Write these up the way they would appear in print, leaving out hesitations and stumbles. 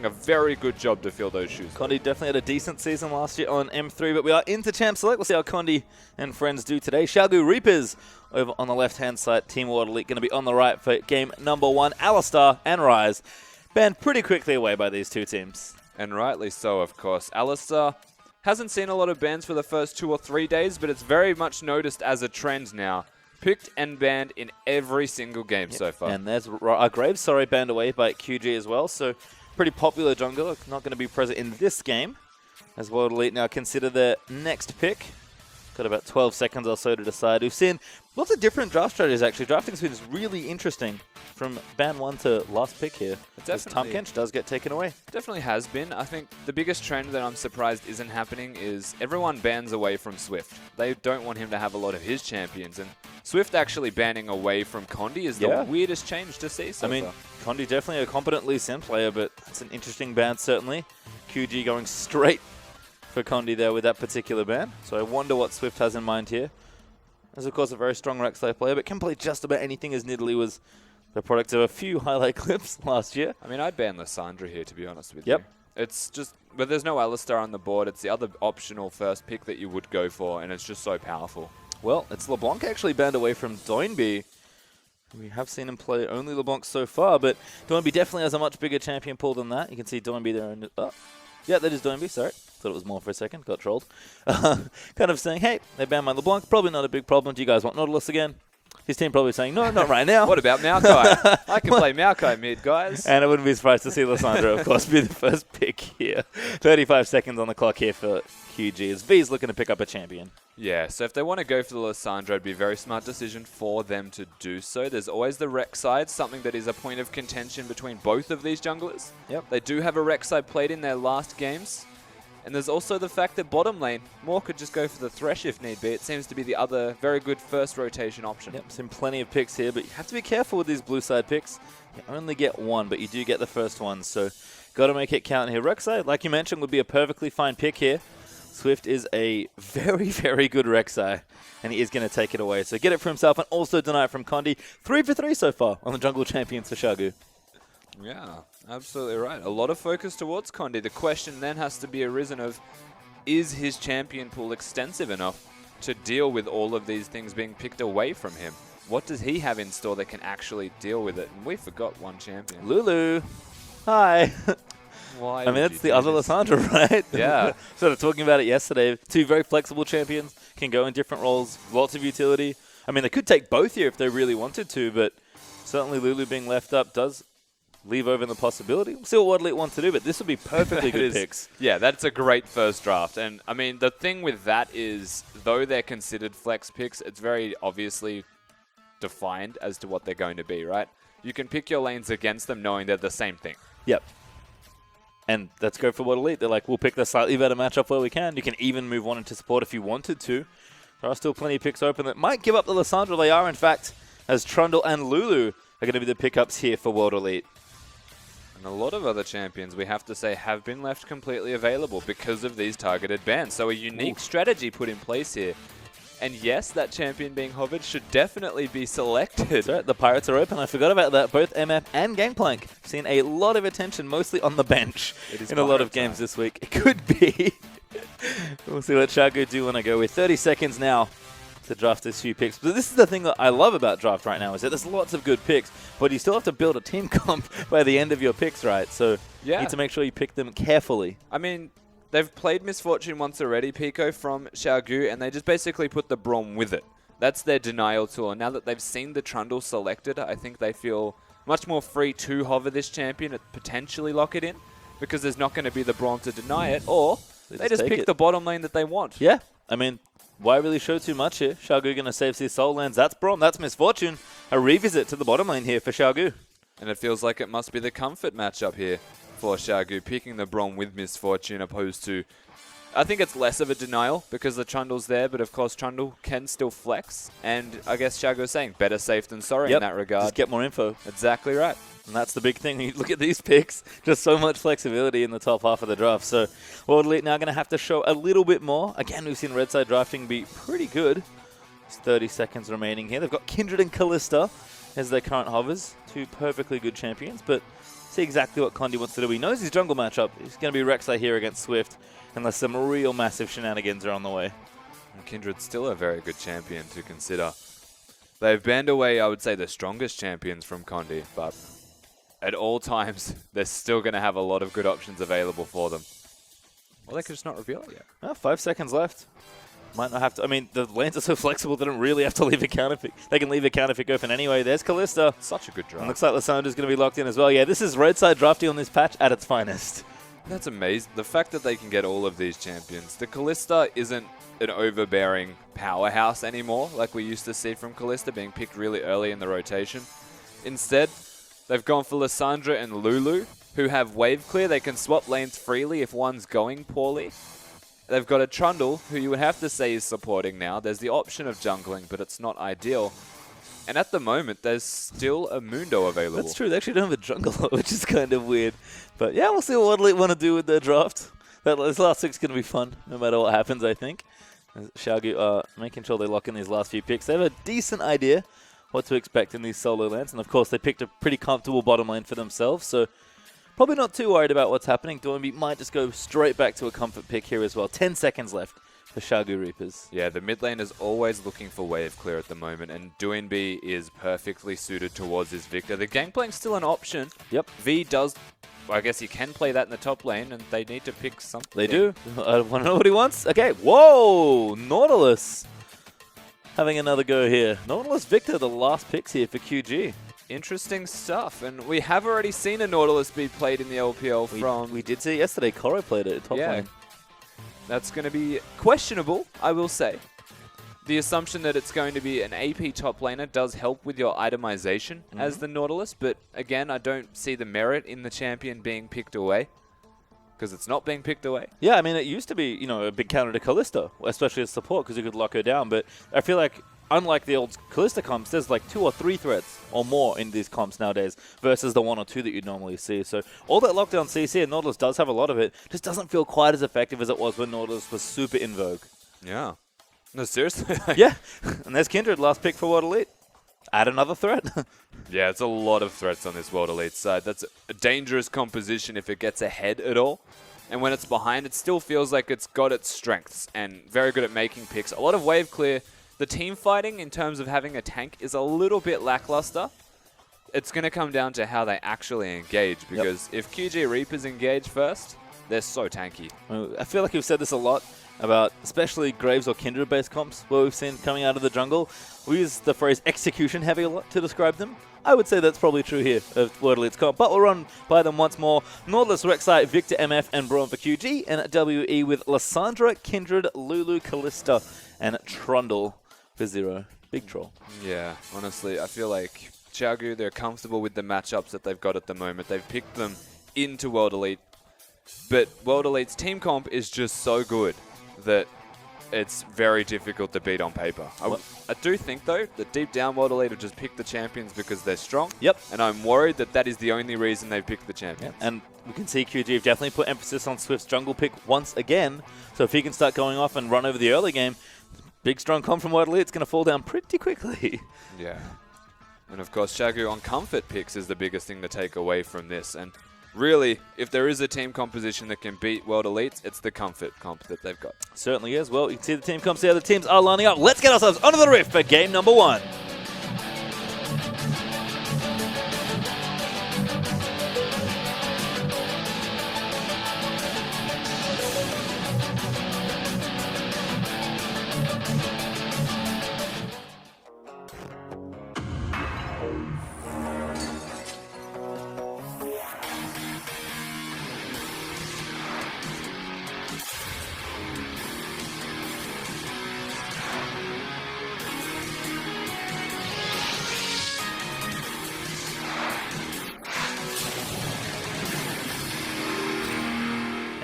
making a very good job to fill those shoes. Condi definitely had a decent season last year on M3, but we are into Champ Select. We'll see how Condi and friends do today. Xiaogu Reapers over on the left-hand side. Team World Elite going to be on the right for game number 1. Alistar and Rise banned pretty quickly away by these two teams. And rightly so, of course. Alistar hasn't seen a lot of bans for the first 2 or 3 days, but it's very much noticed as a trend now. Picked and banned in every single game so far. And there's Graves, banned away by QG as well. So pretty popular jungler, not going to be present in this game. As World Elite now consider their next pick. Got about 12 seconds or so to decide. We've seen lots of different draft strategies, actually. Drafting's been really interesting from ban 1 to last pick here. As Tom Kench does get taken away. Definitely has been. I think the biggest trend that I'm surprised isn't happening is everyone bans away from Swift. They don't want him to have a lot of his champions. And Swift actually banning away from Condi is the weirdest change to see so far. Condi definitely a competent Lee Sin player, but it's an interesting ban, certainly. QG going straight for Condi there with that particular ban. So I wonder what Swift has in mind here. As of course a very strong Rek'Sai player, but can play just about anything, as Nidalee was the product of a few highlight clips last year. I mean, I'd ban Lissandra here, to be honest with you. It's just, but there's no Alistar on the board. It's the other optional first pick that you would go for, and it's just so powerful. Well, it's LeBlanc actually banned away from Doinby. We have seen him play only LeBlanc so far, but Doinby definitely has a much bigger champion pool than that. You can see Doinby there. Yeah, that is Doinby, sorry. Thought it was more for a second, got trolled. Kind of saying, hey, they banned my LeBlanc, probably not a big problem. Do you guys want Nautilus again? His team probably saying, no, not right now. What about Maokai? I can play Maokai mid, guys. And I wouldn't be surprised to see Lissandra, of course, be the first pick here. 35 seconds on the clock here for QG as V's looking to pick up a champion. Yeah, so if they want to go for the Lissandra, it'd be a very smart decision for them to do so. There's always the Rek'Sai, something that is a point of contention between both of these junglers. Yep. They do have a Rek'Sai played in their last games. And there's also the fact that bottom lane, Moore could just go for the Thresh if need be. It seems to be the other very good first rotation option. Yep, seen plenty of picks here, but you have to be careful with these blue side picks. You only get one, but you do get the first one, so got to make it count here. Rek'Sai, like you mentioned, would be a perfectly fine pick here. Swift is a very, very good Rek'Sai, and he is going to take it away. So get it for himself and also deny it from Condi. 3 for 3 so far on the Jungle Champions for Xiaogu. Yeah, absolutely right. A lot of focus towards Condi. The question then has to be arisen of, is his champion pool extensive enough to deal with all of these things being picked away from him? What does he have in store that can actually deal with it? And we forgot one champion. Lulu. Hi. Why? I mean, that's the other Lissandra, right? Yeah. Sort of talking about it yesterday. 2 very flexible champions, can go in different roles, lots of utility. I mean, they could take both here if they really wanted to, but certainly Lulu being left up does leave over the possibility. We'll see what World Elite wants to do, but this would be perfectly good picks. Yeah, that's a great first draft. And, I mean, the thing with that is, though they're considered flex picks, it's very obviously defined as to what they're going to be, right? You can pick your lanes against them knowing they're the same thing. Yep. And let's go for World Elite. They're like, we'll pick the slightly better matchup where we can. You can even move one into support if you wanted to. There are still plenty of picks open that might give up the Lissandra. They are, in fact, as Trundle and Lulu are going to be the pickups here for World Elite. And a lot of other champions, we have to say, have been left completely available because of these targeted bans. So a unique strategy put in place here. And yes, that champion being hovered should definitely be selected. That's right, the Pirates are open. I forgot about that. Both MF and Gangplank seen a lot of attention, mostly on the bench in a lot of games this week. It could be. We'll see what Xiaogu do when I go with 30 seconds now to draft this few picks. But this is the thing that I love about draft right now, is that there's lots of good picks, but you still have to build a team comp by the end of your picks, right? So you need to make sure you pick them carefully. I mean, they've played Misfortune once already, Pico, from Xiaogu, and they just basically put the Braum with it. That's their denial tool. And now that they've seen the Trundle selected, I think they feel much more free to hover this champion and potentially lock it in, because there's not going to be the Braum to deny it, or they just pick the bottom lane that they want. Yeah, I mean, why really show too much here? Xiaogu going to save his soul lands. That's Braum. That's Misfortune. A revisit to the bottom lane here for Xiaogu. And it feels like it must be the comfort matchup here for Xiaogu, picking the Braum with Misfortune opposed to... I think it's less of a denial because the Trundle's there, but of course Trundle can still flex. And I guess Xiaogu's saying better safe than sorry in that regard. Just get more info. Exactly right. And that's the big thing. You look at these picks, just so much flexibility in the top half of the draft. So World Elite now going to have to show a little bit more. Again, we've seen red side drafting be pretty good. There's 30 seconds remaining here. They've got Kindred and Callista as their current hovers. 2 perfectly good champions, but see exactly what Condi wants to do. He knows his jungle matchup. He's going to be Rek'Sai here against Swift, unless some real massive shenanigans are on the way. And Kindred's still a very good champion to consider. They've banned away, I would say, the strongest champions from Condi, but at all times, they're still going to have a lot of good options available for them. Or they could just not reveal it yet. Well, 5 seconds left. Might not have to. I mean, the lanes are so flexible they don't really have to leave a counterpick. They can leave a counterpick open anyway. There's Kalista. Such a good draft. And looks like Lissandra's going to be locked in as well. Yeah, this is roadside drafting on this patch at its finest. That's amazing. The fact that they can get all of these champions. The Kalista isn't an overbearing powerhouse anymore, like we used to see from Kalista being picked really early in the rotation. Instead, they've gone for Lissandra and Lulu, who have wave clear. They can swap lanes freely if one's going poorly. They've got a Trundle, who you would have to say is supporting now. There's the option of jungling, but it's not ideal. And at the moment, there's still a Mundo available. That's true. They actually don't have a jungle, which is kind of weird. But yeah, we'll see what Elite want to do with their draft. This last 6 is going to be fun, no matter what happens, I think. Xiaogu are making sure they lock in these last few picks. They have a decent idea what to expect in these solo lanes. And of course, they picked a pretty comfortable bottom lane for themselves. So probably not too worried about what's happening. Doinby might just go straight back to a comfort pick here as well. 10 seconds left for Xiaogu Reapers. Yeah, the mid lane is always looking for wave clear at the moment, and Doinby is perfectly suited towards his Victor. The gangplank's still an option. Yep. V does, well, I guess he can play that in the top lane, and they need to pick something. They do. I want to know what he wants. Okay, whoa! Nautilus having another go here. Nautilus Victor, the last picks here for QG. Interesting stuff, and we have already seen a Nautilus be played in the LPL from... We did see it yesterday. Koro played it at top lane. That's going to be questionable, I will say. The assumption that it's going to be an AP top laner does help with your itemization as the Nautilus, but again, I don't see the merit in the champion being picked away, because it's not being picked away. Yeah, I mean, it used to be, you know, a big counter to Kalista, especially as support, because you could lock her down, but I feel like unlike the old Kalista comps, there's like 2 or 3 threats or more in these comps nowadays versus the 1 or 2 that you'd normally see. So all that lockdown CC, and Nautilus does have a lot of it, just doesn't feel quite as effective as it was when Nautilus was super in vogue. Yeah. No, seriously? Yeah. And there's Kindred, last pick for World Elite. Add another threat. Yeah, it's a lot of threats on this World Elite side. That's a dangerous composition if it gets ahead at all. And when it's behind, it still feels like it's got its strengths and very good at making picks. A lot of wave clear. The team fighting in terms of having a tank is a little bit lackluster. It's going to come down to how they actually engage, because if QG Reapers engage first, they're so tanky. I feel like we've said this a lot about especially Graves or Kindred-based comps where we've seen coming out of the jungle. We use the phrase execution heavy a lot to describe them. I would say that's probably true here of World Elite's comp, but we'll run by them once more. Nautilus, Rek'Sai, Victor, MF, and Braum for QG, and WE with Lissandra, Kindred, Lulu, Kalista, and Trundle for Zero. Big troll. Yeah, honestly, I feel like Xiaogu, they're comfortable with the matchups that they've got at the moment. They've picked them into World Elite, but World Elite's team comp is just so good that it's very difficult to beat on paper. I do think, though, that deep down World Elite have just picked the champions because they're strong. Yep. And I'm worried that that is the only reason they've picked the champions. Yep. And we can see QG have definitely put emphasis on Swift's jungle pick once again. So if he can start going off and run over the early game, big strong comp from World Elite, it's going to fall down pretty quickly. Yeah. And of course, Xiaogu on comfort picks is the biggest thing to take away from this. And really, if there is a team composition that can beat World Elites, it's the comfort comp that they've got. Certainly is. Well, you can see the team comps, the other teams are lining up. Let's get ourselves onto the Rift for game number 1.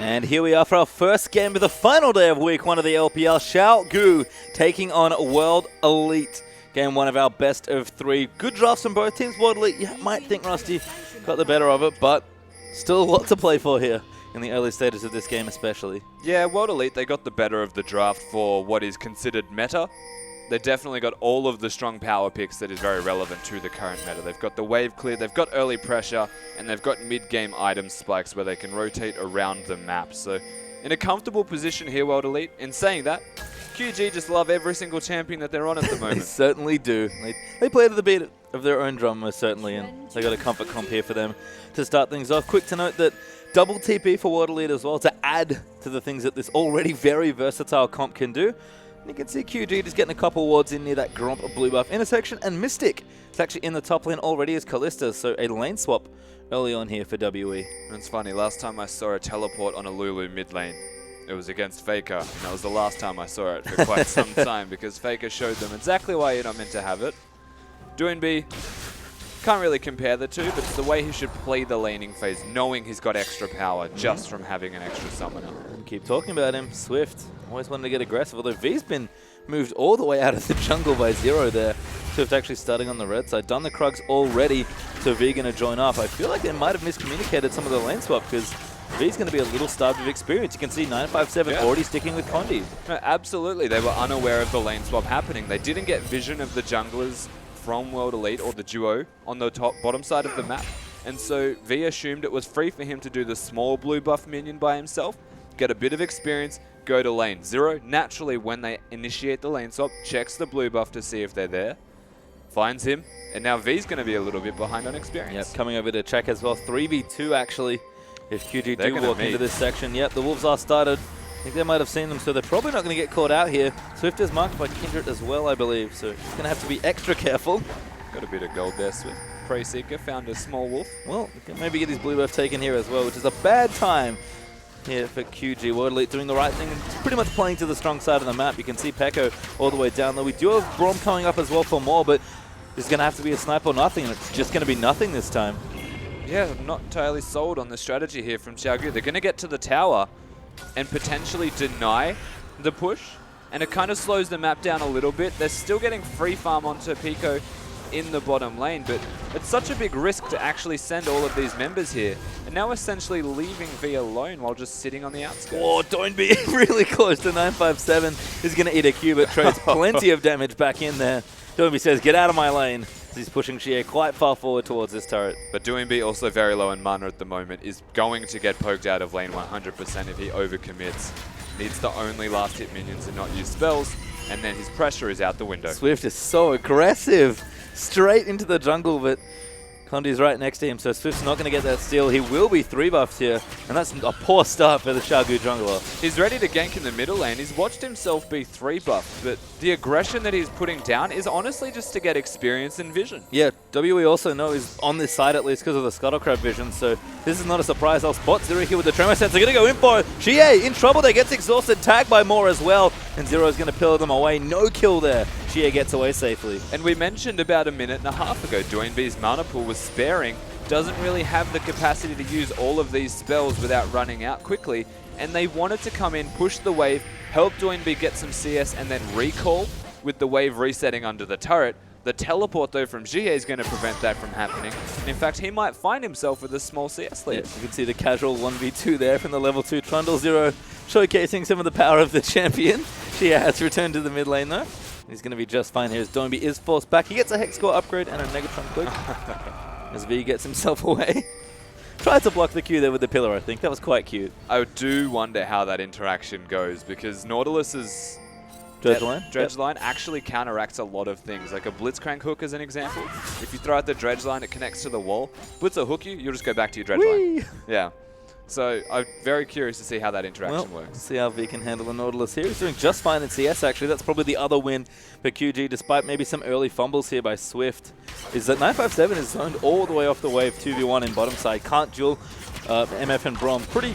And here we are for our first game of the final day of Week 1 of the LPL. Xiaogu taking on World Elite. Game 1 of our best of 3. Good drafts from both teams. World Elite, you might think Rusty got the better of it, but still a lot to play for here in the early stages of this game especially. Yeah, World Elite, they got the better of the draft for what is considered meta. they definitely got all of the strong power picks that is very relevant to the current meta. They've got the wave clear, they've got early pressure, and they've got mid-game item spikes where they can rotate around the map. So in a comfortable position here, World Elite. In saying that, QG just love every single champion that they're on at the moment. They certainly do. They play to the beat of their own drum, most certainly, and they got a comfort comp here for them to start things off. Quick to note that double TP for World Elite as well to add to the things that this already very versatile comp can do. And you can see QG just getting a couple wards in near that Gromp blue buff intersection, and Mystic is actually in the top lane already as Kalista, so a lane swap early on here for WE. And it's funny, last time I saw a teleport on a Lulu mid lane, it was against Faker, and that was the last time I saw it for quite some time, because Faker showed them exactly why you're not meant to have it. Doinby, can't really compare the two, but it's the way he should play the laning phase, knowing he's got extra power just from having an extra summoner. And keep talking about him, Swift. Always wanted to get aggressive, although V's been moved all the way out of the jungle by Zero there. Swift actually starting on the red side. Done the Krugs already, so V going to join up. I feel like they might have miscommunicated some of the lane swap, because V's going to be a little starved of experience. You can see 957 already sticking with Condi. No, absolutely, they were unaware of the lane swap happening. They didn't get vision of the junglers from World Elite, or the duo, on the bottom side of the map. And so V assumed it was free for him to do the small blue buff minion by himself, get a bit of experience, go to lane. Zero, naturally, when they initiate the lane swap, checks the blue buff to see if they're there, finds him, and now V's going to be a little bit behind on experience. Yep, coming over to check as well. 3v2 actually, if QG do walk into this section. Yep, the Wolves are started. I think they might have seen them, so they're probably not going to get caught out here. Swift is marked by Kindred as well, I believe, so he's going to have to be extra careful. Got a bit of gold there, Swift. Prey Seeker found a small wolf. Well, he can maybe get his blue buff taken here as well, which is a bad time here for QG. World Elite doing the right thing and pretty much playing to the strong side of the map. You can see Pekko all the way down there. We do have Brom coming up as well for more, but there's going to have to be a snipe or nothing, and it's just going to be nothing this time. Yeah, I'm not entirely sold on the strategy here from Xiaogu. They're going to get to the tower and potentially deny the push, and it kind of slows the map down a little bit. They're still getting free farm onto Pico in the bottom lane, but it's such a big risk to actually send all of these members here, and now essentially leaving V alone while just sitting on the outskirts. Oh, Doinby really close to 957. He's going to eat a Q, but trades plenty of damage back in there. Doinby says, get out of my lane. He's pushing Xie quite far forward towards this turret. But Doinby, also very low in mana at the moment, is going to get poked out of lane 100% if he overcommits. Needs to only last hit minions and not use spells, and then his pressure is out the window. Swift is so aggressive. Straight into the jungle, but Condi's right next to him, so Swift's not going to get that steal. He will be 3 buffed here, and that's a poor start for the Xiaogu jungler. He's ready to gank in the middle lane. He's watched himself be 3 buffed, but the aggression that he's putting down is honestly just to get experience and vision. Yeah, WE also know is on this side at least because of the Scuttlecrab vision, so this is not a surprise. I'll spot Zero here with the Tremor Sense. They're going to go in for it. Xie in trouble. They gets exhausted, tagged by Moore as well, and Zero is going to pillar them away. No kill there. Xie gets away safely. And we mentioned about a minute and a half ago, Doinby's mana pool was sparing, doesn't really have the capacity to use all of these spells without running out quickly, and they wanted to come in, push the wave, help Doinby get some CS, and then recall with the wave resetting under the turret. The teleport, though, from Xie is going to prevent that from happening. And in fact, he might find himself with a small CS lead. Yeah, you can see the casual 1v2 there from the level 2 Trundle. Zero showcasing some of the power of the champion. Xie has returned to the mid lane, though. He's going to be just fine here as Doinby is forced back. He gets a Hex Score upgrade and a Negatron Click as V gets himself away. Tried to block the Q there with the pillar, I think. That was quite cute. I do wonder how that interaction goes, because Nautilus's Dredge line? Dredge line actually counteracts a lot of things, like a Blitzcrank hook as an example. If you throw out the Dredge line, it connects to the wall. Blitz will hook you, you'll just go back to your Dredge line. Yeah. So I'm very curious to see how that interaction works. See how V can handle the Nautilus here. He's doing just fine in CS, actually. That's probably the other win for QG, despite maybe some early fumbles here by Swift. Is that 957 is zoned all the way off the wave, 2v1 in bottom side. Can't duel MF and Brom. Pretty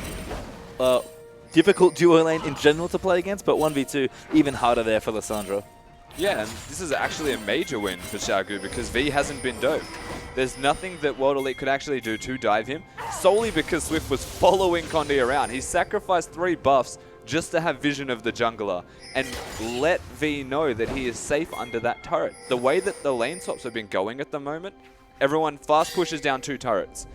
difficult duo lane in general to play against, but 1v2 even harder there for Lissandra. Yeah, and this is actually a major win for Xiaogu because V hasn't been doped. There's nothing that World Elite could actually do to dive him, solely because Swift was following Condi around. He sacrificed 3 buffs just to have vision of the jungler and let V know that he is safe under that turret. The way that the lane swaps have been going at the moment, everyone fast pushes down 2 turrets.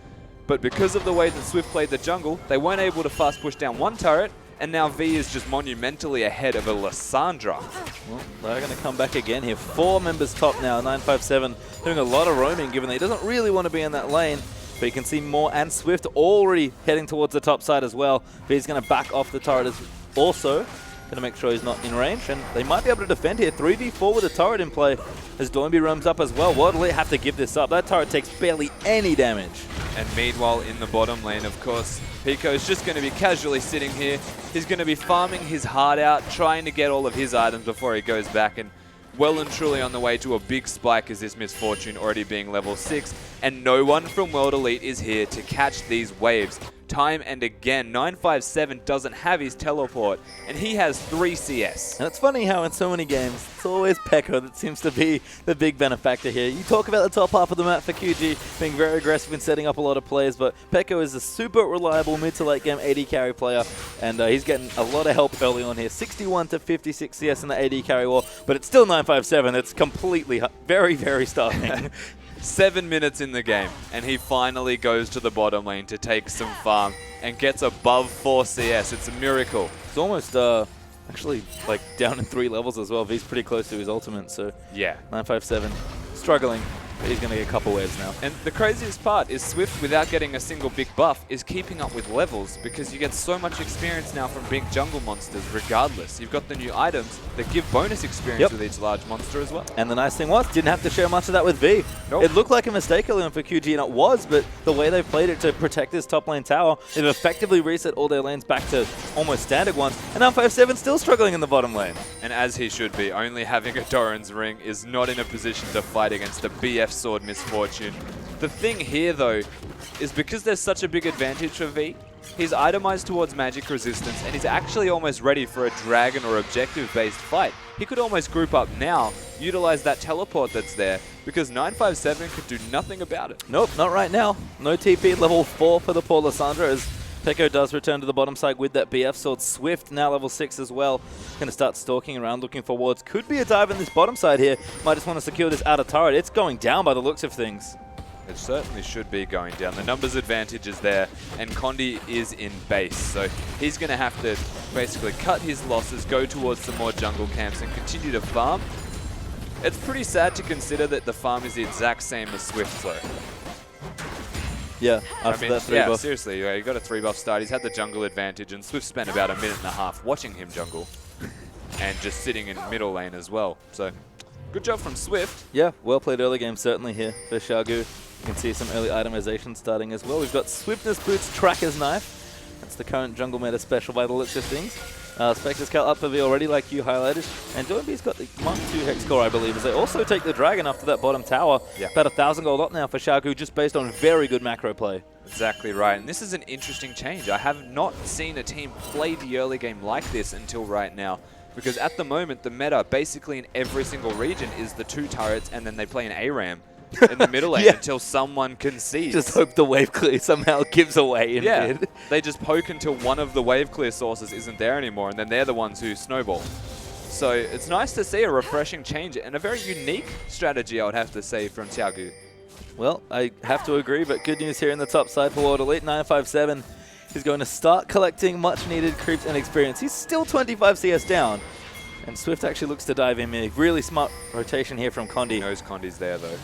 But because of the way that Swift played the jungle, they weren't able to fast push down 1 turret, and now V is just monumentally ahead of a Lissandra. Well, they're going to come back again here. 4 members top now. 957 doing a lot of roaming, given that he doesn't really want to be in that lane. But you can see Moore and Swift already heading towards the top side as well. But he's going to back off the turret also. Going to make sure he's not in range. And they might be able to defend here. 3v4 with a turret in play as Doinby roams up as well. World Elite have to give this up. That turret takes barely any damage. And meanwhile, in the bottom lane, of course, Pico's just going to be casually sitting here. He's going to be farming his heart out, trying to get all of his items before he goes back. And well and truly on the way to a big spike is this Misfortune already being level 6. And no one from World Elite is here to catch these waves. Time and again, 957 doesn't have his teleport, and he has 3 CS. And it's funny how in so many games, it's always Peko that seems to be the big benefactor here. You talk about the top half of the map for QG being very aggressive in setting up a lot of plays, but Peko is a super reliable mid to late game AD carry player, and he's getting a lot of help early on here. 61 to 56 CS in the AD carry war, but it's still 957. It's completely very, very starving. 7 minutes in the game, and he finally goes to the bottom lane to take some farm and gets above 4 CS. It's a miracle. It's almost actually like down in 3 levels as well. V's pretty close to his ultimate, so yeah. 957 struggling. But he's going to get a couple waves now. And the craziest part is Swift, without getting a single big buff, is keeping up with levels because you get so much experience now from big jungle monsters regardless. You've got the new items that give bonus experience with each large monster as well. And the nice thing was, didn't have to share much of that with V. Nope. It looked like a mistake early on for QG, and it was, but the way they've played it to protect this top lane tower, they've effectively reset all their lanes back to almost standard ones. And now 5-7 still struggling in the bottom lane. And as he should be, only having a Doran's Ring is not in a position to fight against a BF Sword Misfortune. The thing here, though, is because there's such a big advantage for V, he's itemized towards magic resistance, and he's actually almost ready for a dragon or objective-based fight. He could almost group up now, utilize that teleport that's there, because 957 could do nothing about it. Nope, not right now. No TP level 4 for the poor Lissandra, as Peko does return to the bottom side with that BF sword. Swift now level 6 as well. Going to start stalking around looking for wards. Could be a dive in this bottom side here. Might just want to secure this outer turret. It's going down by the looks of things. It certainly should be going down. The numbers advantage is there, and Condi is in base. So he's going to have to basically cut his losses, go towards some more jungle camps, and continue to farm. It's pretty sad to consider that the farm is the exact same as Swift's though. Yeah, after that 3 buff. Seriously, he got a 3 buff start. He's had the jungle advantage, and Swift spent about 1.5 minutes watching him jungle and just sitting in middle lane as well. So, good job from Swift. Yeah, well played early game certainly here for Xiaogu. You can see some early itemization starting as well. We've got Swiftness Boots, Tracker's Knife. That's the current jungle meta special by the looks of things. Spectre's Cal up for V already, like you highlighted. And Doinby's got the Mark 2 Hex Core, I believe, as they also take the Dragon after that bottom tower. Yeah. About 1,000 gold up now for Xiaogu, just based on very good macro play. Exactly right. And this is an interesting change. I have not seen a team play the early game like this until right now. Because at the moment, the meta, basically in every single region, is the 2 turrets, and then they play an ARAM in the middle lane until someone concedes. Just hope the wave clear somehow gives away in mid. They just poke until one of the wave clear sources isn't there anymore, and then they're the ones who snowball. So it's nice to see a refreshing change and a very unique strategy, I would have to say, from Xiaogu. Well, I have to agree, but good news here in the top side for World Elite. 957 is going to start collecting much needed creeps and experience. He's still 25 CS down. And Swift actually looks to dive in. A really smart rotation here from Condi. He knows Condi's there, though.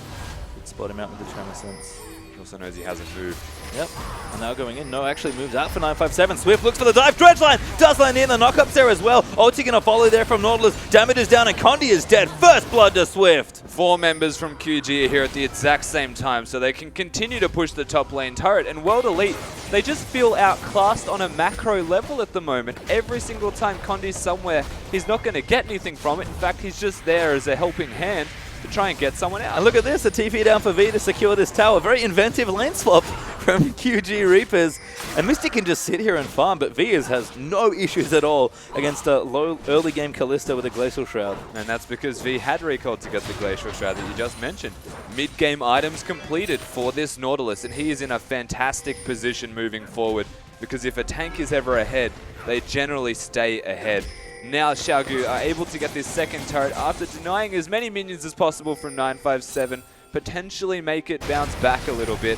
Could spot him out with the Tremor Sense. He also knows he hasn't moved. Yep. And now going in. No, actually moves out for 957. Swift looks for the dive. Dredgeline does land in. The knockup's there as well. Ulti going to follow there from Nautilus. Damage is down and Condi is dead. First blood to Swift. 4 members from QG are here at the exact same time, so they can continue to push the top lane turret. And World Elite, they just feel outclassed on a macro level at the moment. Every single time Condi's somewhere, he's not going to get anything from it. In fact, he's just there as a helping hand to try and get someone out. And look at this, a TP down for V to secure this tower. Very inventive lane swap from QG Reapers. And Mystic can just sit here and farm, but V has no issues at all against a low early game Kalista with a Glacial Shroud. And that's because V had recalled to get the Glacial Shroud that you just mentioned. Mid-game items completed for this Nautilus, and he is in a fantastic position moving forward, because if a tank is ever ahead, they generally stay ahead. Now Xiaogu are able to get this second turret after denying as many minions as possible from 957, potentially make it bounce back a little bit.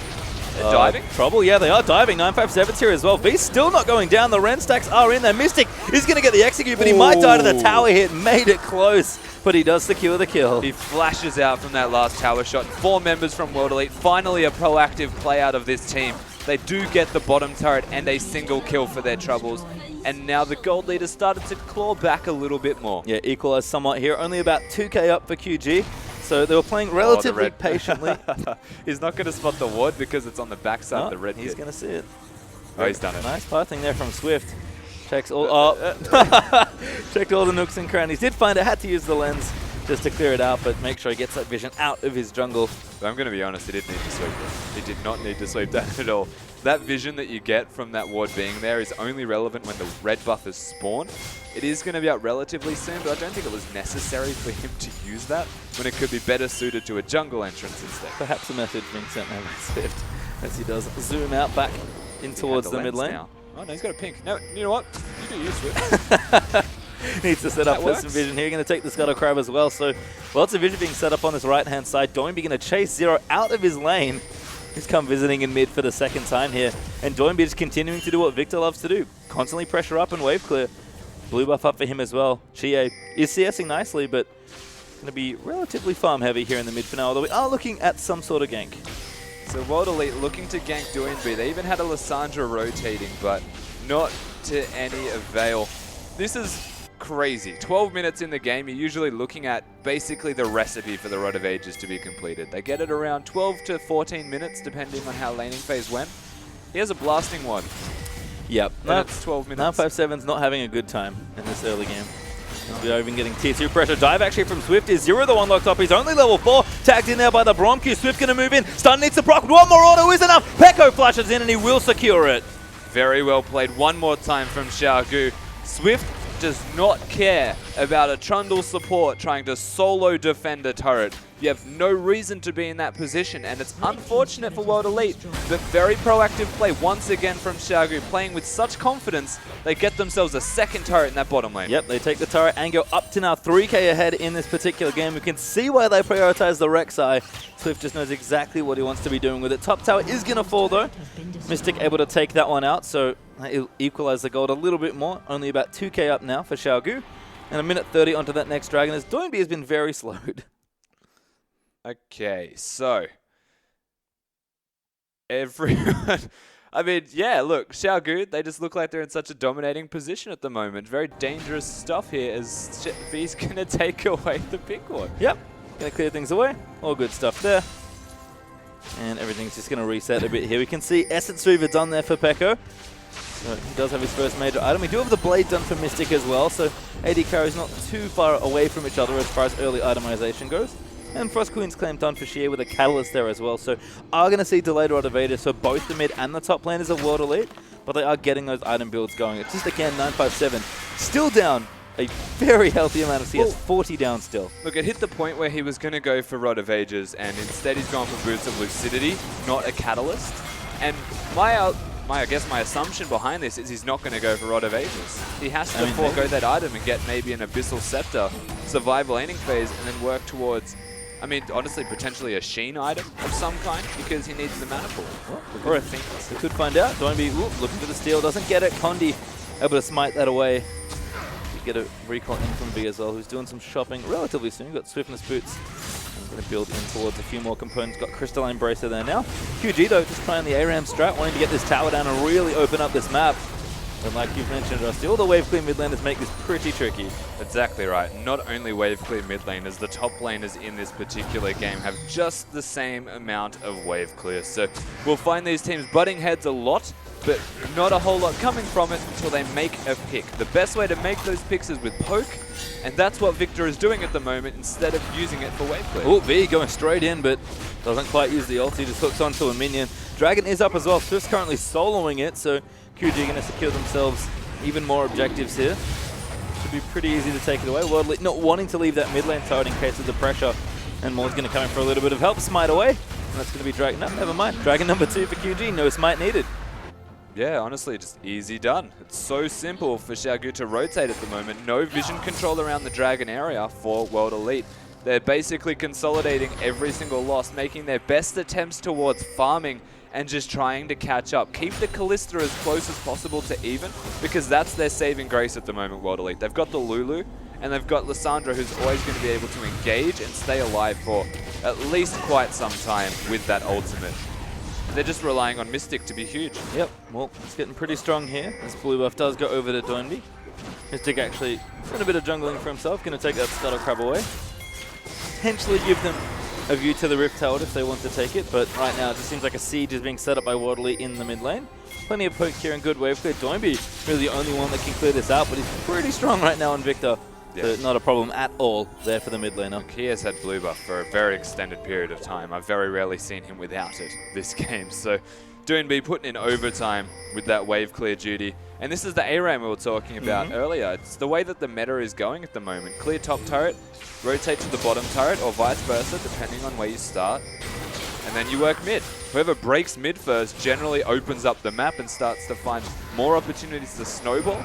They're diving? Trouble, yeah, they are diving. 957's here as well. V's still not going down. The Ren stacks are in there. Mystic is going to get the execute, but he might die to the tower hit. Made it close, but he does secure the kill. He flashes out from that last tower shot. 4 members from World Elite. Finally a proactive play out of this team. They do get the bottom turret and a single kill for their troubles. And now the gold leader started to claw back a little bit more. Yeah, equalized somewhat here. Only about 2k up for QG. So they were playing relatively patiently. He's not going to spot the ward because it's on the backside of the red He's going to see it. Oh, he's done it. Nice pathing there from Swift. Checks all checked all the nooks and crannies. Did find it, had to use the lens just to clear it out, but make sure he gets that vision out of his jungle. But I'm going to be honest, he didn't need to sweep it. He did not need to sweep that at all. That vision that you get from that ward being there is only relevant when the red buff is spawned. It is going to be out relatively soon, but I don't think it was necessary for him to use that when it could be better suited to a jungle entrance instead. Perhaps a message being sent there by Swift as he does zoom out back in towards the mid lane. Now. Oh no, he's got a pink. No, you know what? You do use Swift. Needs to set up for some vision here. You're going to take the Scuttle Crab as well. So lots of vision being set up on this right-hand side. Doinby going to chase Zero out of his lane. He's come visiting in mid for the second time here. And Doinby is continuing to do what Victor loves to do. Constantly pressure up and wave clear. Blue buff up for him as well. Chie is CSing nicely, but going to be relatively farm heavy here in the mid for now. Although we are looking at some sort of gank. So World Elite looking to gank Doinby. They even had a Lissandra rotating, but not to any avail. This is crazy. 12 minutes in the game, you're usually looking at basically the recipe for the Rod of Ages to be completed. They get it around 12 to 14 minutes, depending on how laning phase went. He has a blasting one. Yep. That's 12 minutes. 957's not having a good time in this early game. We are even getting tier 2 pressure. Dive actually from Swift is Zero the one locked up. He's only level 4. Tagged in there by the Bromq. Swift going to move in. Stun needs to proc. One more auto is enough. Peko flashes in and he will secure it. Very well played. One more time from Xiaogu. Swift does not care about a Trundle support trying to solo defend a turret. You have no reason to be in that position, and it's unfortunate for World Elite, but very proactive play once again from Xiaogu, playing with such confidence, they get themselves a second turret in that bottom lane. Yep, they take the turret and go up to now 3k ahead in this particular game. We can see why they prioritize the Rek'Sai. Swift just knows exactly what he wants to be doing with it. Top tower is going to fall though. Mystic able to take that one out, so it'll equalize the gold a little bit more. Only about 2k up now for Xiaogu. And a minute 30 onto that next dragon as Doinby has been very slowed. Okay, so everyone, I mean, yeah, look, Xiaogu, they just look like they're in such a dominating position at the moment. Very dangerous stuff here as V's going to take away the big one. Yep, going to clear things away. All good stuff there. And everything's just going to reset a bit here. We can see Essence Reaver done there for Peko. So he does have his first major item. We do have the Blade done for Mystic as well, so AD carries not too far away from each other as far as early itemization goes. And Frost Queen's claim done for Shea with a Catalyst there as well. So are going to see delayed Rod of Ages for both the mid and the top laners of World Elite. But they are getting those item builds going. It's just again 957. Still down a very healthy amount of CS. 40 down still. Look, it hit the point where he was going to go for Rod of Ages and instead he's gone for Boots of Lucidity, not a Catalyst. And I guess my assumption behind this is he's not going to go for Rod of Ages. He has to forego that item and get maybe an Abyssal Scepter, survive laning phase, and then work towards, I mean, honestly, potentially a Sheen item of some kind because he needs the mana pool. Well, we could find out. Doinby looking for the steal, doesn't get it. Condi able to smite that away. You get a recall in from V as well, who's doing some shopping relatively soon. Got Swiftness Boots. I'm going to build in towards a few more components. Got Crystalline Bracer there now. QG though, just trying the ARAM strat, wanting to get this tower down and really open up this map. But like you've mentioned, Rusty, all the wave clear mid laners make this pretty tricky. Exactly right. Not only wave clear mid laners, the top laners in this particular game have just the same amount of wave clear. So we'll find these teams butting heads a lot, but not a whole lot coming from it until they make a pick. The best way to make those picks is with poke, and that's what Victor is doing at the moment instead of using it for wave clear. Oh, V going straight in, but doesn't quite use the ult. He just hooks onto a minion. Dragon is up as well. Swift's currently soloing it, so QG going to secure themselves even more objectives here. Should be pretty easy to take it away. World Elite not wanting to leave that mid lane turret in case of the pressure. And Moore's going to come in for a little bit of help. Smite away. And that's going to be Dragon. No, never mind. Dragon number 2 for QG. No smite needed. Yeah, honestly, just easy done. It's so simple for Xiaogu to rotate at the moment. No vision control around the Dragon area for World Elite. They're basically consolidating every single loss, making their best attempts towards farming and just trying to catch up. Keep the Kalista as close as possible to even, because that's their saving grace at the moment, World Elite. They've got the Lulu, and they've got Lissandra, who's always going to be able to engage and stay alive for at least quite some time with that ultimate. They're just relying on Mystic to be huge. Yep, well, it's getting pretty strong here as Blue Buff does go over to Doinby. Mystic actually doing a bit of jungling for himself, going to take that Scuttle Crab away. Potentially give them a view to the Rift Tower if they want to take it, but right now it just seems like a siege is being set up by Waterley in the mid lane. Plenty of poke here and good wave clear. Doinby really the only one that can clear this out, but he's pretty strong right now on Victor. Yeah. So not a problem at all there for the mid laner. He has had blue buff for a very extended period of time. I've very rarely seen him without it this game. So Doinby putting in overtime with that wave clear duty. And this is the ARAM we were talking about earlier. It's the way that the meta is going at the moment. Clear top turret, rotate to the bottom turret, or vice versa, depending on where you start. And then you work mid. Whoever breaks mid first generally opens up the map and starts to find more opportunities to snowball.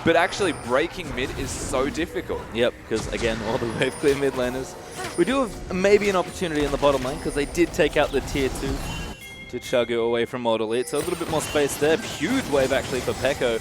But actually breaking mid is so difficult. Yep, because again, all the wave clear mid laners. We do have maybe an opportunity in the bottom lane because they did take out the tier 2 to Chagu away from World Elite. So a little bit more space there. Huge wave actually for Peko.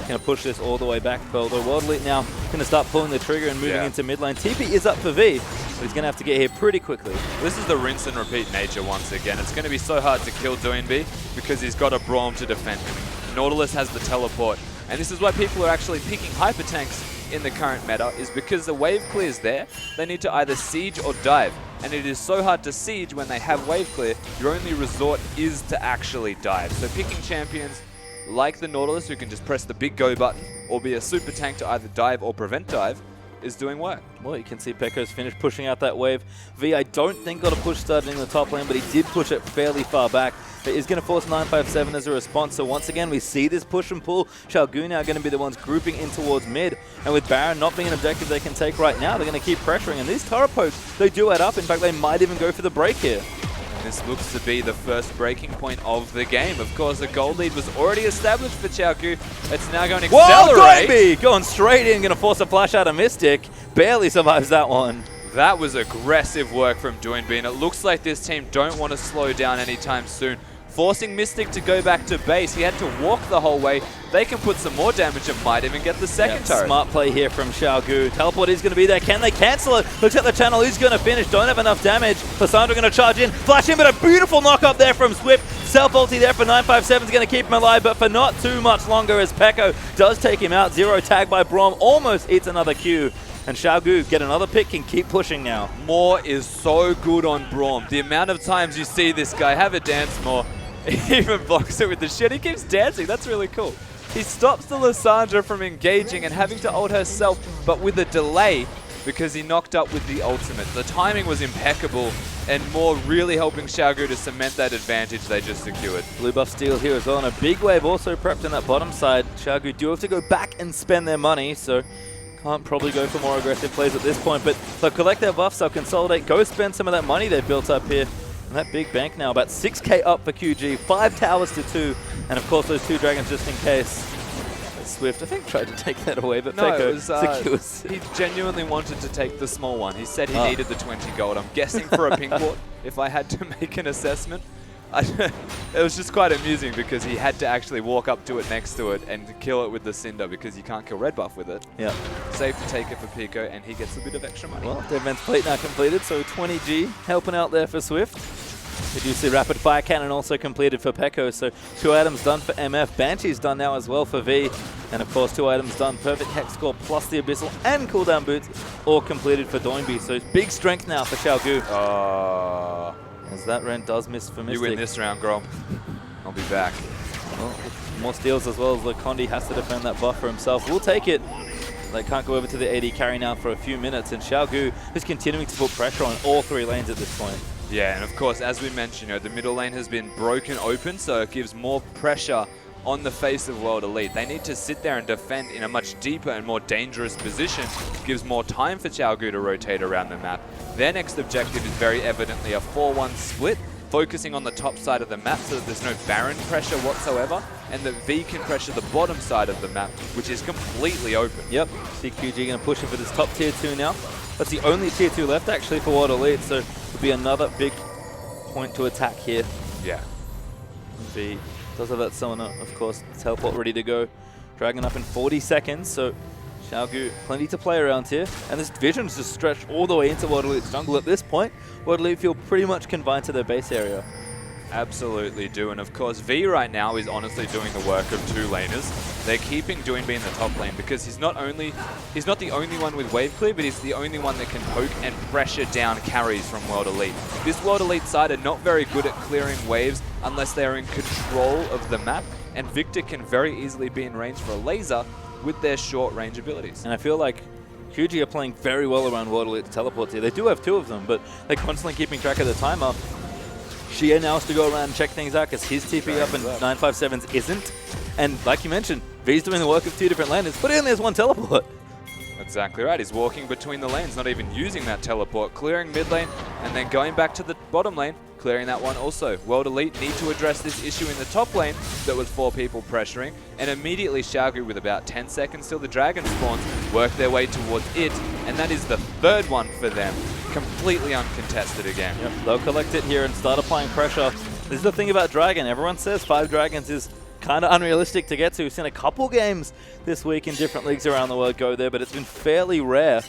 Going to push this all the way back. Although World Elite now going to start pulling the trigger and moving into mid lane. TP is up for V, but he's going to have to get here pretty quickly. This is the rinse and repeat nature once again. It's going to be so hard to kill Doinby because he's got a Braum to defend him. Nautilus has the teleport. And this is why people are actually picking hyper tanks in the current meta, is because the wave clear is there. They need to either siege or dive. And it is so hard to siege when they have wave clear. Your only resort is to actually dive. So picking champions like the Nautilus, who can just press the big go button or be a super tank to either dive or prevent dive, is doing work. Well, you can see Peko's finished pushing out that wave. V, I don't think got a push started in the top lane, but he did push it fairly far back. It is going to force 957 as a response. So once again, we see this push and pull. Xiaogu now going to be the ones grouping in towards mid. And with Baron not being an objective they can take right now, they're going to keep pressuring. And these turret pokes, they do add up. In fact, they might even go for the break here. This looks to be the first breaking point of the game. Of course, the gold lead was already established for Xiaogu. It's now going to accelerate. Doinby going straight in, going to force a flash out of Mystic. Barely survives that one. That was aggressive work from Doinby, and it looks like this team don't want to slow down anytime soon. Forcing Mystic to go back to base. He had to walk the whole way. They can put some more damage and might even get the second turret. Smart play here from Xiaogu. Teleport is going to be there. Can they cancel it? Looks at the channel. Who's going to finish? Don't have enough damage. Lissandra going to charge in. Flash in, but a beautiful knock up there from Swift. Self-ulti there for 957 is going to keep him alive, but for not too much longer as Peko does take him out. Zero tag by Braum. Almost eats another Q. And Xiaogu get another pick and keep pushing now. More is so good on Braum. The amount of times you see this guy have a dance more. He even blocks it with the shit. He keeps dancing. That's really cool. He stops the Lissandra from engaging and having to ult herself, but with a delay because he knocked up with the ultimate. The timing was impeccable, and more really helping Xiaogu to cement that advantage they just secured. Blue buff steal here as well, and a big wave also prepped in that bottom side. Xiaogu do have to go back and spend their money, so can't probably go for more aggressive plays at this point, but they'll collect their buffs, they'll consolidate, go spend some of that money they've built up here. And that big bank now, about 6k up for QG, 5 towers to 2, and of course those 2 dragons just in case. Swift, I think, tried to take that away, but no, Peko secures. He genuinely wanted to take the small one. He said he needed the 20 gold. I'm guessing for a pink ward, if I had to make an assessment. It was just quite amusing because he had to actually walk up to it next to it and kill it with the Cinder because you can't kill red buff with it. Yeah. Safe to take it for Pico, and he gets a bit of extra money. Well, Dead Man's Plate now completed, so 20G helping out there for Swift. We do see Rapid Fire Cannon also completed for Peko, so 2 items done for MF. Banshee's done now as well for V, and of course 2 items done. Perfect Hex Score plus the Abyssal and cooldown boots all completed for Doinby, so big strength now for Xiaogu. As that Rent does miss for Mystic. You win this round, Grom. I'll be back. Well, more steals as well as Kondi has to defend that buff for himself. We'll take it. They can't go over to the AD carry now for a few minutes, and Xiaogu is continuing to put pressure on all 3 lanes at this point. Yeah, and of course, as we mentioned, the middle lane has been broken open, so it gives more pressure on the face of World Elite. They need to sit there and defend in a much deeper and more dangerous position. Gives more time for Xiaogu to rotate around the map. Their next objective is very evidently a 4-1 split, focusing on the top side of the map so that there's no Baron pressure whatsoever, and that V can pressure the bottom side of the map, which is completely open. Yep, CQG going to push him for this top tier 2 now. That's the only tier 2 left actually for World Elite, so it'll be another big point to attack here. Yeah. V does have that summoner, of course, teleport ready to go. Dragon up in 40 seconds, so Xiaogu, plenty to play around here. And this vision's just stretched all the way into World Elite's jungle at this point. World Elite feel pretty much confined to their base area. Absolutely do, and of course V right now is honestly doing the work of two laners. They're keeping Doinb in the top lane because he's not the only one with wave clear, but he's the only one that can poke and pressure down carries from World Elite. This World Elite side are not very good at clearing waves unless they are in control of the map, and Victor can very easily be in range for a laser with their short range abilities. And I feel like QG are playing very well around World Elite teleports here. They do have two of them, but they're constantly keeping track of the timer. Xie now has to go around and check things out because his TP up and 957's isn't. And like you mentioned, V's doing the work of two different laners, but he only has one teleport. Exactly right. He's walking between the lanes, not even using that teleport, clearing mid lane, and then going back to the bottom lane, clearing that one also. World Elite need to address this issue in the top lane that was 4 people pressuring, and immediately Xiaogu, with about 10 seconds till the dragon spawns, work their way towards it, and that is the third one for them. Completely uncontested again. Yep, they'll collect it here and start applying pressure. This is the thing about Dragon. Everyone says 5 dragons is kind of unrealistic to get to. We've seen a couple games this week in different leagues around the world go there, but it's been fairly rare.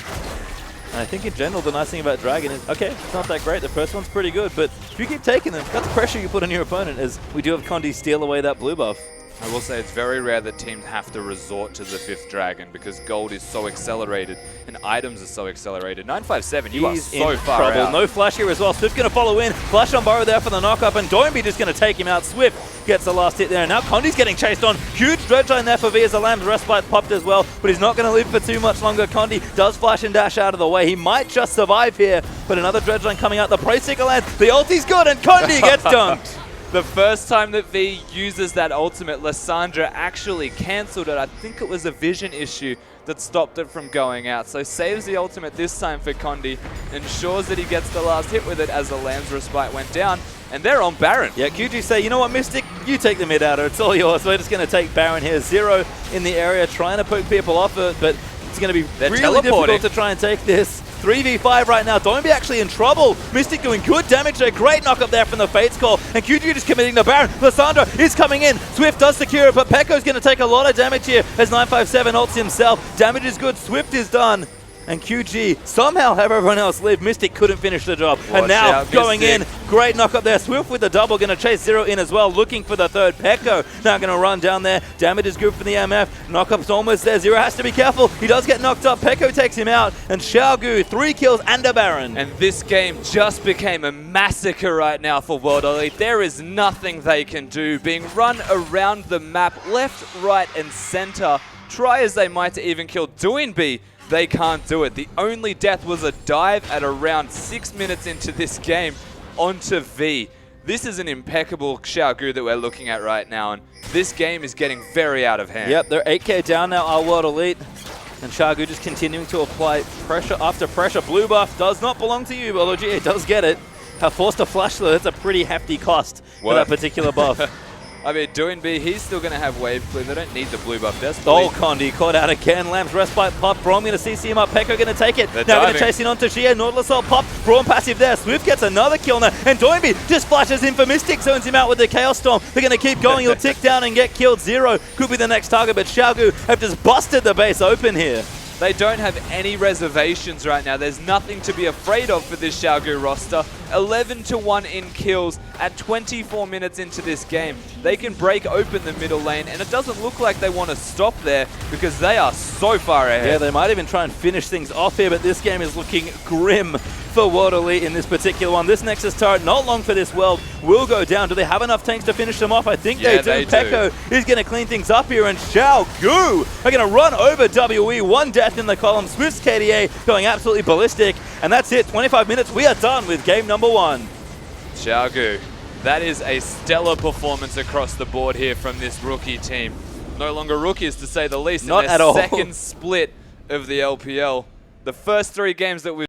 And I think in general, the nice thing about Dragon is, okay, it's not that great. The first one's pretty good, but if you keep taking them, that's pressure you put on your opponent, as we do have Condi steal away that blue buff. I will say it's very rare that teams have to resort to the 5th dragon because gold is so accelerated and items are so accelerated. 957, you are so far out. No flash here as well. Swift going to follow in. Flash on Burrow there for the knock-up, and Doinb just going to take him out. Swift gets the last hit there, and now Condi's getting chased on. Huge dredge line there for V as the Lamb's Respite popped as well, but he's not going to live for too much longer. Condi does flash and dash out of the way. He might just survive here, but another dredge line coming out. The Praise Seeker lands. The ulti's good, and Condi gets dunked. The first time that V uses that ultimate, Lissandra actually cancelled it. I think it was a vision issue that stopped it from going out. So saves the ultimate this time for Condi, ensures that he gets the last hit with it as the Lamb's Respite went down. And they're on Baron. Yeah, QG say, you know what, Mystic, you take the mid outer. It's all yours. We're just going to take Baron here. Zero in the area, trying to poke people off it, but it's going to be really difficult to try and take this. 3v5 right now. Doinb actually in trouble. Mystic doing good damage there. Great knock up there from the Fates Call. And QG just committing the Baron. Lissandra is coming in. Swift does secure it, but Pekko's going to take a lot of damage here as 957 ults himself. Damage is good. Swift is done. And QG somehow have everyone else live. Mystic couldn't finish the job. And now going in. Great knock up there. Swift with the double. Going to chase Zero in as well. Looking for the third. Pekko now going to run down there. Damage is good from the MF. Knock-up's almost there. Zero has to be careful. He does get knocked up. Pekko takes him out. And Xiaogu, 3 kills and a Baron. And this game just became a massacre right now for World Elite. There is nothing they can do. Being run around the map, left, right, and center. Try as they might to even kill Doinb. They can't do it. The only death was a dive at around 6 minutes into this game onto V. This is an impeccable Xiaogu that we're looking at right now, and this game is getting very out of hand. Yep, they're 8k down now, our World Elite. And Xiaogu just continuing to apply pressure after pressure. Blue buff does not belong to you, although GA does get it. Have forced a flash though, that's a pretty hefty cost for that particular buff. I mean, Doinb, he's still going to have wave clear. They don't need the blue buff desperately. Oh, Condi caught out again. Lamb's Respite pop. Braum going to CC him up. Pekko going to take it. Now going to chase in onto Xie. Nautilus ult pop. Braum passive there. Swift gets another kill now. And Doinb just flashes in for Mystic. Zones him out with the Chaos Storm. They're going to keep going. He'll tick down and get killed. Zero could be the next target, but Xiaogu have just busted the base open here. They don't have any reservations right now. There's nothing to be afraid of for this Xiaogu roster. 11-1 in kills at 24 minutes into this game. They can break open the middle lane, and it doesn't look like they want to stop there because they are so far ahead. Yeah, they might even try and finish things off here, but this game is looking grim for World Elite in this particular one. This Nexus turret, not long for this world, will go down. Do they have enough tanks to finish them off? I think they do. Pekko is going to clean things up here, and Xiaogu are going to run over WE. 1 death in the column. Swift's KDA going absolutely ballistic, and that's it. 25 minutes. We are done with game number 1. Xiaogu, that is a stellar performance across the board here from this rookie team. No longer rookies, to say the least. Not in at their all. second split of the LPL. The first 3 games that we've